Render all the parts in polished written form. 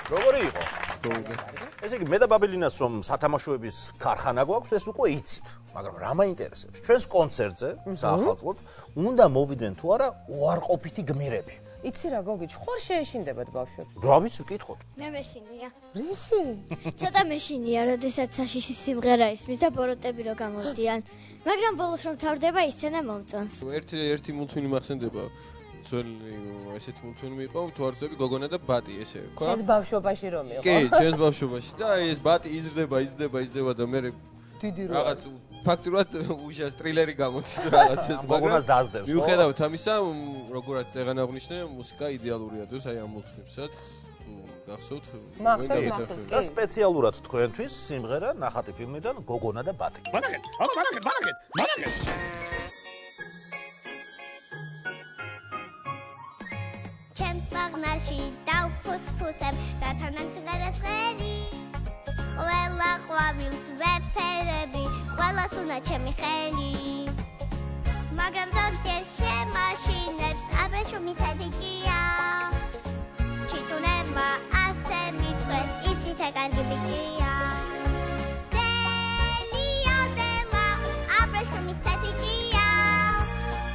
როგორი იყო? ესე იგი მე და ბაბილინას რომ სათამაშოების ქარხანა გვაქვს, ეს უკვე იცით, მაგრამ რა მაინტერესებს? ჩვენს კონცერტზე, საახალწლოდ, უნდა მოვიდნენ თუ არა უარყოფითი გმირები. იცი რა გოგი, ხوار შეეშინდებათ ბავშვებს. რა ვიცი, ვკითხოთ. მე მეშინია. რისი? ცოტა მეშინია, როდესაც საშიში სიმღერა ისმის და ბოროტები რო გამოდიან. მაგრამ ბოლოს რომ თავდება ისცენა მომწონს. ერთი მულტფილმი მახსენდება. ძველი ესეთი მულტფილმი იყო, თუ არ ვწები, გოგონა და ბატი ესე, ხო? ეს ბავშვობაში რომ იყო. კი, ჩვენს ბავშვობაში და ეს ბატი იზრდება და მე დიდი რო რაღაც ფაქტურად უშას ტრილერი გამოდის რაღაცას, მაგრამ დაძდევს, ხო? მიუხედავად ამისა, როგორაც წეღან აღნიშნე, მუსიკა იდეალურია დოს აი ამ მულტფილმსაც. გახსოვთ? მახსოვს, და სპეციალურად თქვენთვის სიმღერა ნახატი ფილმიდან გოგონა და ბატი. მანახეთ. ჩემპაღნარში დავფუსფუსებ და თანაც ღერეს ღერი ყველა ყვავილს ვეფერები ყველას უნდა ჩემი ხელი მაგრამ ზოგჯერ შემაშინებს აბრეშუმის ადიჭია ჩიტუნება ასე მიტყვეს იცით კარგი ბიჭია დელიოდელა აბრეშუმის ადიჭია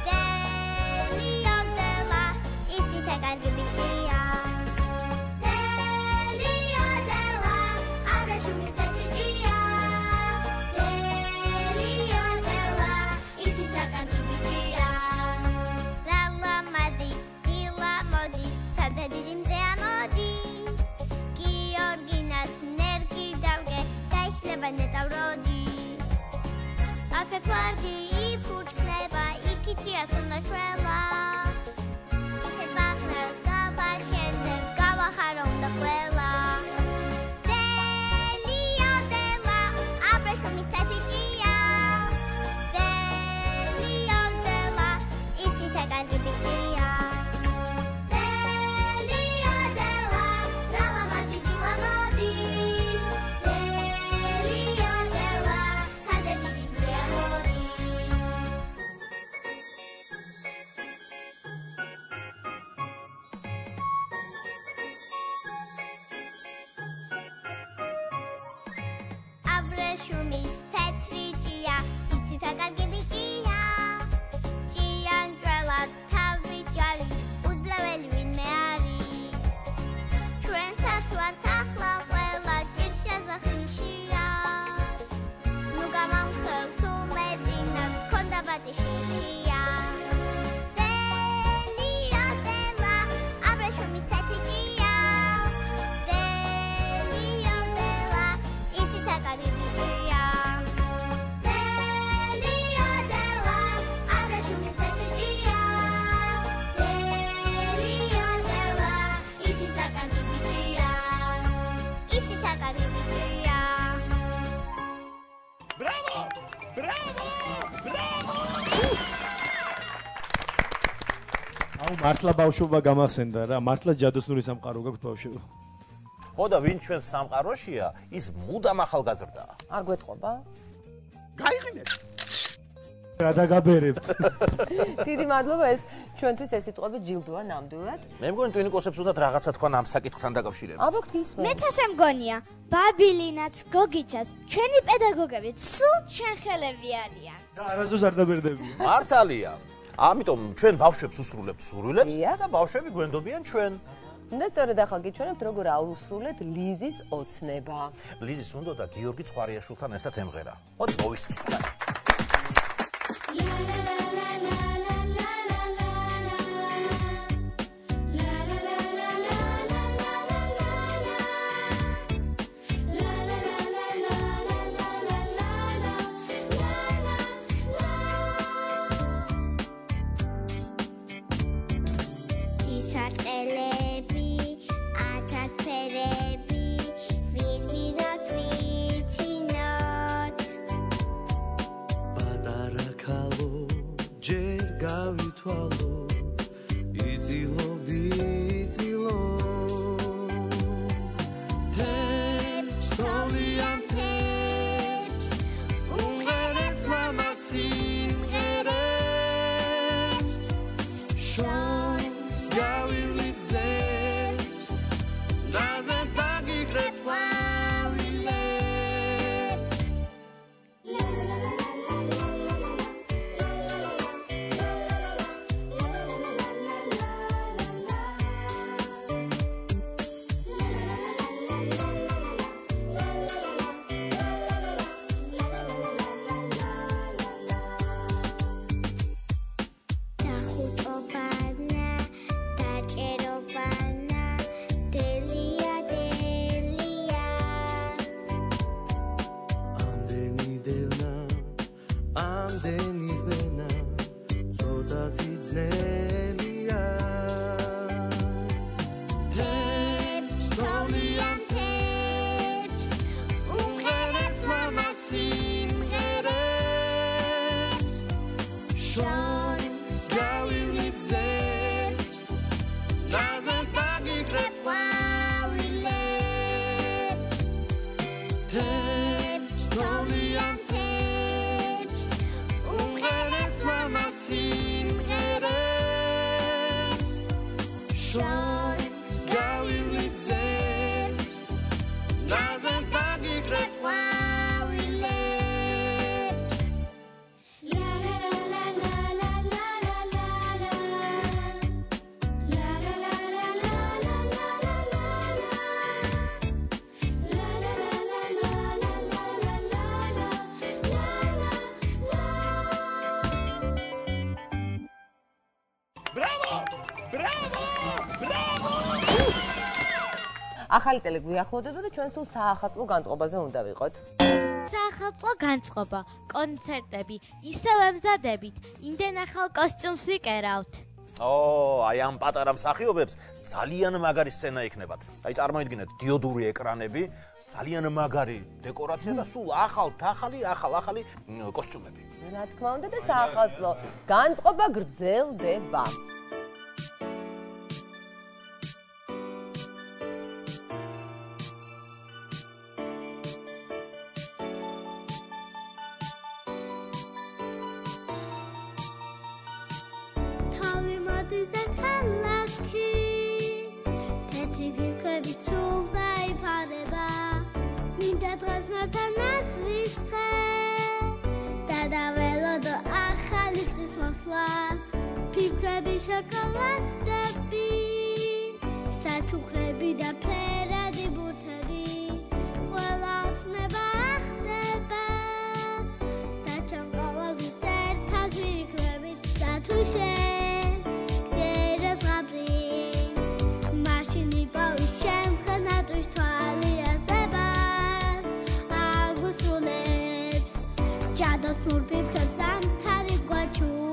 დელიოდელა იცით კარგი ბიჭია დელიოდელა აბრეშუმის ადიჭია დელიოდელა იცით კარგი ბიჭია რალამაძი დილა მოდის სადადიდი მზე ამოდის გიორგინას ნერგი დავგე დაიშლება ნეტავროდის აქეთ ვარდი იფურჩნება იქითია სუნდა შველა ისეთ ბაღნარს გავაშენებ გავახარო უნდა ყველა დელიოდელა აბრეშუმის ადიჭია დელიოდელა იცით კარგი ბიჭია დელიოდელა რალამაზი დილა მოდის დელიოდელა სადადიდი მზე ამოდის აბრეშუმის თეთრი ჭია იცით კარგი ბიჭია ჭიანჭველა თავის ჯარით უძლეველი ვინმე არის ჩვენსაც ვართ ახლა ყველა ჭირშეზე ხიშია ნუ გამამხელს უმეძინა გქონდა ბატი შიშია დელიოდელა აბრეშუმის თეთრი ჭია დელიოდელა იცით კარგი ბიჭია დელიოდელა აბრეშუმის თეთრი ჭია დელიოდელა იცით კარგი ბიჭია იცით კარგი ბიჭია აუ მართლა ბავშვობა გამახსენდა რა, მართლა ჯადოსნური სამყარო გაქვთ ბავშვობა. ხო და ვინ ჩვენს სამყაროშია, ის მუდამ ახალგაზრდაა. არ გვეთყობა? გაიყინეთ. რა დაგაბერებთ? დიდი მადლობა ეს ჩვენთვის ეს სიტყვები ჯილდოა ნამდვილად. მე მგონი ტვინიკოსებს უნდათ რაღაცა თქვა ამ საკითხთან დაკავშირებით. აბა გისმენთ. მეც ასე მგონია ბაბილინაც გოგიჩას ჩვენი პედაგოგებიც სულ ჩვენ ხელები არიან და არასდროს არ დაბერდებიან. მართალია. ამიტომ ჩვენ ბავშვებს უსრულებთ სურვილებს დიახ. და ბავშვები გვენდობიან ჩვენ. და სწორედ ახლა გიჩვენებთ როგორ აუსრულეთ ლიზის ოცნება. ლიზის უნდოდა გიორგი ცხვარიაშვილთან ერთად ემღერა. მოდი მოვისმინოთ. სატყელები ათასფერები ვინ ვინაც ვიცინოთ ახალი წელი გვიახლოვდება და ჩვენ სულ საახალწლო განწყობაზე უნდა ვიყოთ. საახალწლო განწყობა, კონცერტები, ისევ ემზადებით, იმდენ ახალ კოსტიუმს ვიკერავთ. აი ამ პატარა მსახიობებს ძალიან მაგარი სცენა ექნებათ. აი წარმოიდგინეთ დიოდური ეკრანები, ძალიან მაგარი დეკორაცია და სულ ახალი კოსტიუმები. რა თქმა უნდა და საახალწლო განწყობა გრძელდება. Pipkები შოკოლადები, საჩუქრები და ფერადი ბურთები, ყველა ოცნება ახდება და ჩვენ ყოველთვის ერთად ვიქნებით და თუ შენ გჯერას ღაბრის მაშინ იპოვი შენ ხანატვის თვალიაზებას აგუსრუნებს ჯადოსნურ პიპკებს ამთარი გვაჩუქებს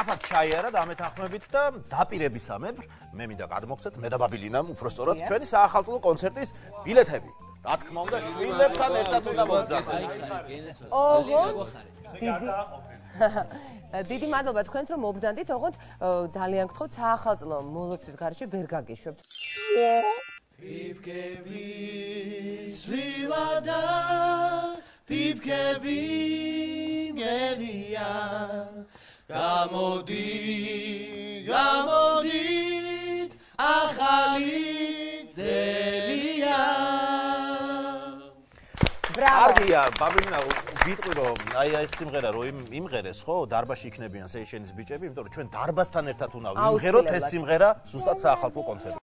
სწრაფად ჩაიარა და ამეთანხმებით და დაპირებისამებრ მე მინდა გადმოგცეთ მე და ბაბილინამ უბრალოდ ჩვენი საახალწლო კონცერტის ბილეთები. რა თქმა უნდა, შვილებთან ერთად უნდა მოგზავნოთ. ოღონდ დიდი მადლობა თქვენს რომ მობრძანდით, ოღონდ ძალიან გთხოვთ საახალწლო მოლოცვის გარშე ვერ გაგიშვებთ. Pipkები სვივადა Pipkeby genia გამოდით ახალი წელია კარგია ბაბილინა ვიტყვი რომ აი ეს სიმღერა რომ იმღერეს ხო დარბაზში იქნებიან სეიშენის ბიჭები იმიტომ რომ ჩვენ დარბაზთან ერთად უნდა ვიმღეროთ ეს სიმღერა ზუსტად საახალწლო კონცერტში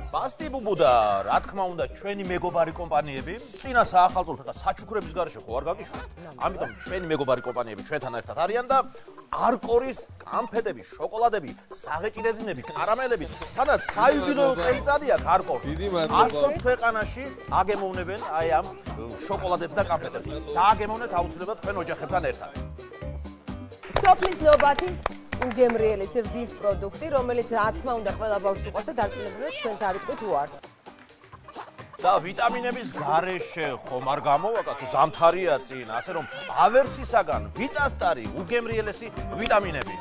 ბასტი ბუბუდა, რა თქმა უნდა, ჩვენი მეგობარი კომპანიები, წინა საახალწლოდ ხა საჩუქრების გარშე ხო არ გაგიშვათ. ამიტომ ჩვენი მეგობარი კომპანიები ჩვენთან ერთად არიან და არკორის კანფეტები, შოკოლადები, საღეჭი რეზინები, კარამელები, თანაც საიუბილეო წელიწადია არკორს. 120 ქვეყანაში აგემოვნებენ აი ამ შოკოლადებს და კანფეტებს. დააგემოვნეთ აუცილებლად თქვენ ოჯახებთან ერთად. სოფლის ნობათის უგემრიელი სირდის პროდუქტი, რომელიც რა თქმა უნდა ყველა ბავშვს უყვარს და დარწმუნებული თქვენს არ იტყვით უარს. და ვიტამინების გარეშე ხომ არ გამოვაკაც ზამთარია წინ, ასე რომ ავერსისაგან ვიტასტარი უგემრიელესი ვიტამინები.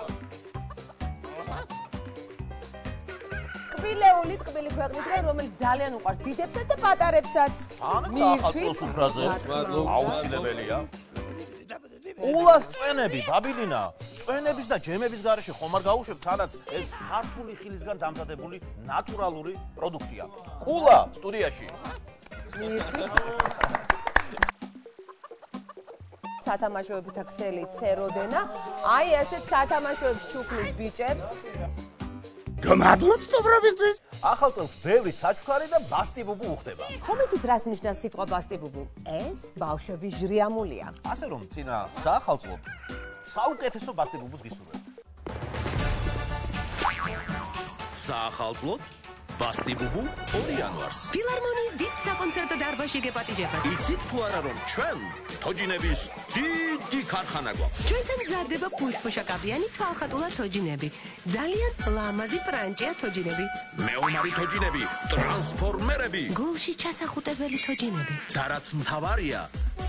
კბილეული ტკბილი ქვეყნისგან, რომელიც ძალიან უყვარს დიდებსაც და პატარებსაც. საახალწლოს უფრაზე აუცილებელია. ულას წვენები, ბაბილინა, წვენების და ჯემების გარეშე ხომ არ გაუშვებ, თანაც ეს ქართული ხილისგან დამზადებული ნატურალური პროდუქტია. კულა სტუდიაში. სათამაშოებითა ქსელი ცეროდენა, აი ასეთ სათამაშოებს ჩუქნის ბიჭებს. გმადლობთ სტუმრობისთვის. ახალ წელს ბევრი საჩუქარი და ბასტიბუბუ უხდება. ხომ იცით რას ნიშნავს სიტყვა ბასტიბუბუ? ეს ბავშვების ჟრიამულია. ასე რომ წინა საახალწლოდ საუკეთესო ბასტიბუბუს გისურვებთ. საახალწლოდ ბასტიბუბუ 2 იანვარს. ფილარმონიის დიდ საკონცერტო დარბაზში გეპატიჟებათ. იცით თუ არა რომ ჩვენ თოჯინების დიდი ქარხანა გვაქვს. ჩვენთან მზადდება ფუშფუშაკაბიანი თვალხატულა თოჯინები. ძალიან ლამაზი პრანჭია თოჯინები. მეომარი თოჯინები, ტრანსფორმერები. გულში ჩასახუტებელი თოჯინები. და რაც მთავარია,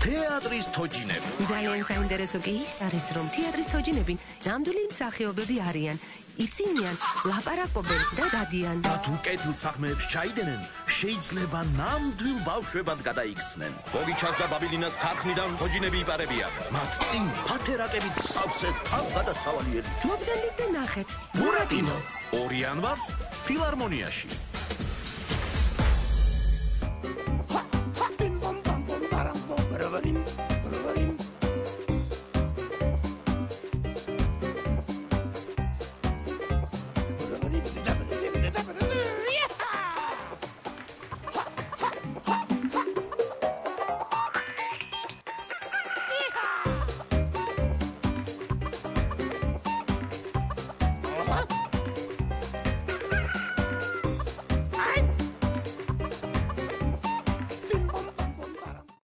თეატრის თოჯინები. ძალიან საინტერესო კი ის არის, რომ თეატრის თოჯინები ნამდვილი მსახიობები არიან. იცინიან, ლაპარაკობენ და დადიან. და თუ კეთილ საქმეებს ჩაიდენენ, შეიძლება ნამდვილ ბავშვებად გადაიქცნენ. გოგიჩას და ბაბილინას ქარხნიდან თოჯინები იპარებიან. მათ წინ ფათერაკებით სავსე თავგადასავალი ელით. მოგზანდით და ნახეთ. ბურატინო 2 იანვარს ფილარმონიაში.